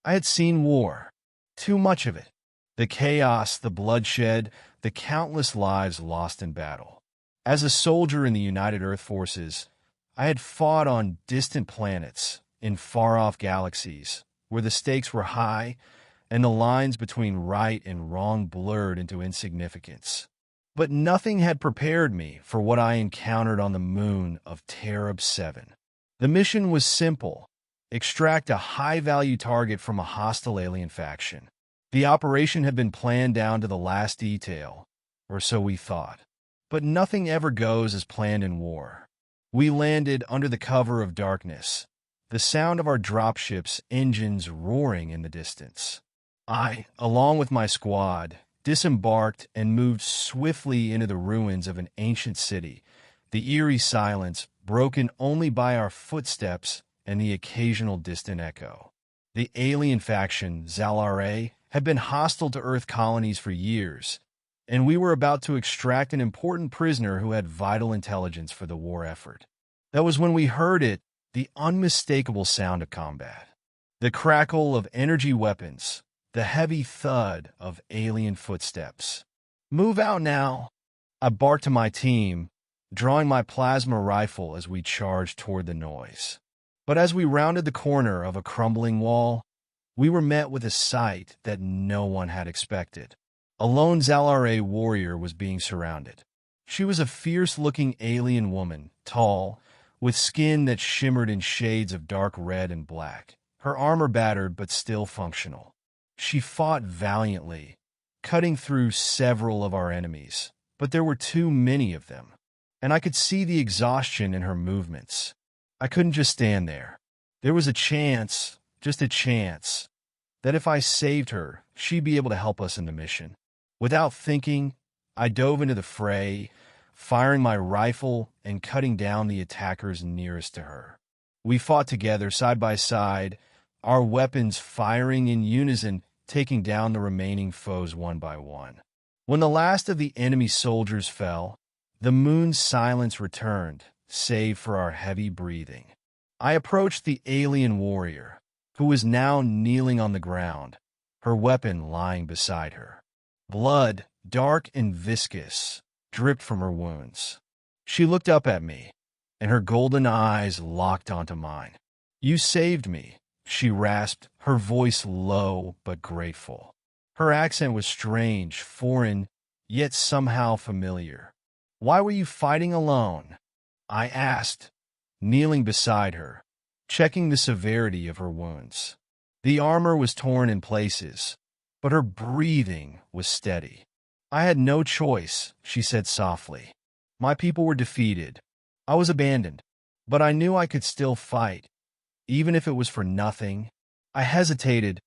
I had seen war. Too much of it. The chaos, the bloodshed, the countless lives lost in battle. As a soldier in the United Earth Forces, I had fought on distant planets, in far-off galaxies, where the stakes were high and the lines between right and wrong blurred into insignificance. But nothing had prepared me for what I encountered on the moon of Terab 7. The mission was simple: extract a high-value target from a hostile alien faction. The operation had been planned down to the last detail, or so we thought. But nothing ever goes as planned in war. We landed under the cover of darkness, the sound of our dropship's engines roaring in the distance. I, along with my squad, disembarked and moved swiftly into the ruins of an ancient city, the eerie silence broken only by our footsteps and the occasional distant echo. The alien faction, Xal'ra, had been hostile to Earth colonies for years, and we were about to extract an important prisoner who had vital intelligence for the war effort. That was when we heard it, the unmistakable sound of combat. The crackle of energy weapons, the heavy thud of alien footsteps. "Move out now," I barked to my team, drawing my plasma rifle as we charged toward the noise. But as we rounded the corner of a crumbling wall, we were met with a sight that no one had expected. A lone Xal'ra warrior was being surrounded. She was a fierce-looking alien woman, tall, with skin that shimmered in shades of dark red and black, her armor battered but still functional. She fought valiantly, cutting through several of our enemies, but there were too many of them, and I could see the exhaustion in her movements. I couldn't just stand there. There was a chance, just a chance, that if I saved her, she'd be able to help us in the mission. Without thinking, I dove into the fray, firing my rifle and cutting down the attackers nearest to her. We fought together, side by side, our weapons firing in unison, taking down the remaining foes one by one. When the last of the enemy soldiers fell, the moon's silence returned, save for our heavy breathing. I approached the alien warrior, who was now kneeling on the ground, her weapon lying beside her. Blood, dark and viscous, dripped from her wounds. She looked up at me, and her golden eyes locked onto mine. "You saved me," she rasped, her voice low but grateful. Her accent was strange, foreign, yet somehow familiar. "Why were you fighting alone?" I asked, kneeling beside her, checking the severity of her wounds. The armor was torn in places, but her breathing was steady. "I had no choice," she said softly. "My people were defeated. I was abandoned, but I knew I could still fight, even if it was for nothing." I hesitated,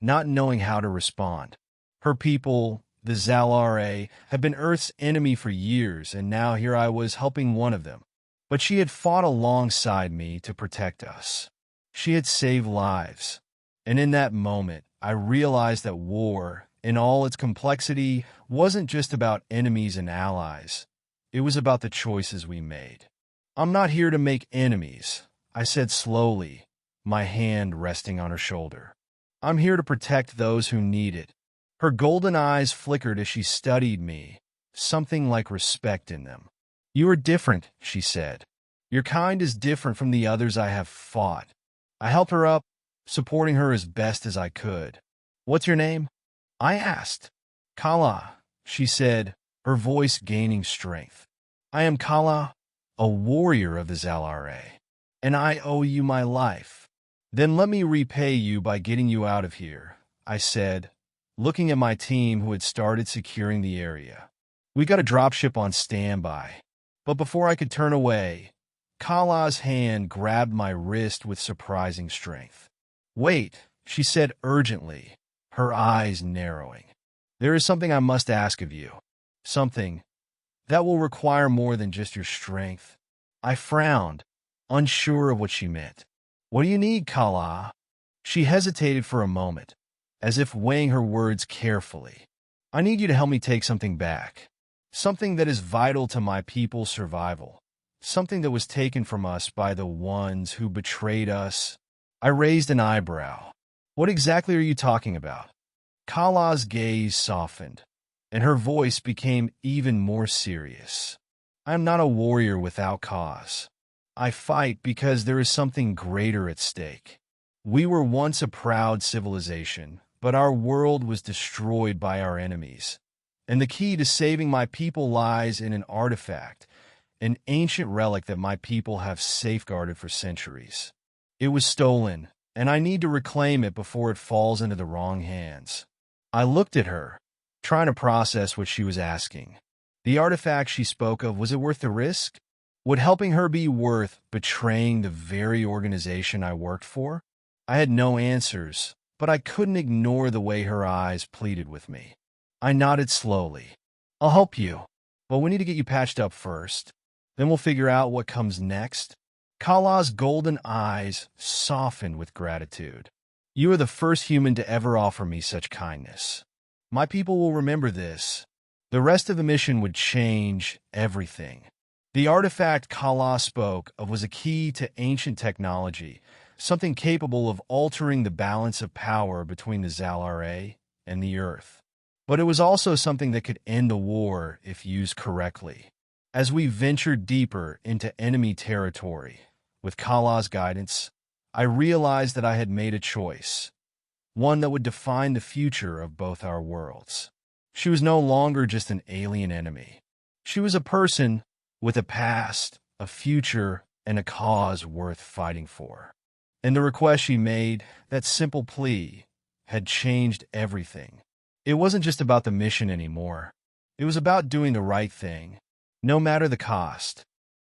not knowing how to respond. Her people, the Xal'ra, had been Earth's enemy for years, and now here I was helping one of them. But she had fought alongside me to protect us. She had saved lives. And in that moment, I realized that war, in all its complexity, wasn't just about enemies and allies. It was about the choices we made. "I'm not here to make enemies," I said slowly, my hand resting on her shoulder. "I'm here to protect those who need it." Her golden eyes flickered as she studied me, something like respect in them. "You are different," she said. "Your kind is different from the others I have fought." I helped her up, supporting her as best as I could. "What's your name?" I asked. "Kala," she said, her voice gaining strength. "I am Kala, a warrior of the Xal'ra, and I owe you my life." "Then let me repay you by getting you out of here," I said, looking at my team who had started securing the area. "We got a dropship on standby." But before I could turn away, Kala's hand grabbed my wrist with surprising strength. "Wait," she said urgently, her eyes narrowing. "There is something I must ask of you. Something that will require more than just your strength." I frowned, unsure of what she meant. "What do you need, Kala?" She hesitated for a moment, as if weighing her words carefully. "I need you to help me take something back. Something that is vital to my people's survival. Something that was taken from us by the ones who betrayed us." I raised an eyebrow. What exactly are you talking about? Kala's gaze softened, and her voice became even more serious. I am not a warrior without cause. I fight because there is something greater at stake. We were once a proud civilization, but our world was destroyed by our enemies. And the key to saving my people lies in an artifact, an ancient relic that my people have safeguarded for centuries. It was stolen, and I need to reclaim it before it falls into the wrong hands. I looked at her, trying to process what she was asking. The artifact she spoke of, was it worth the risk? Would helping her be worth betraying the very organization I worked for? I had no answers, but I couldn't ignore the way her eyes pleaded with me. I nodded slowly. I'll help you, but we need to get you patched up first. Then we'll figure out what comes next. Kala's golden eyes softened with gratitude. You are the first human to ever offer me such kindness. My people will remember this. The rest of the mission would change everything. The artifact Kala spoke of was a key to ancient technology, something capable of altering the balance of power between the Xal'ra and the Earth. But it was also something that could end a war if used correctly. As we ventured deeper into enemy territory, with Kala's guidance, I realized that I had made a choice, one that would define the future of both our worlds. She was no longer just an alien enemy. She was a person with a past, a future, and a cause worth fighting for. And the request she made, that simple plea, had changed everything. It wasn't just about the mission anymore. It was about doing the right thing, no matter the cost.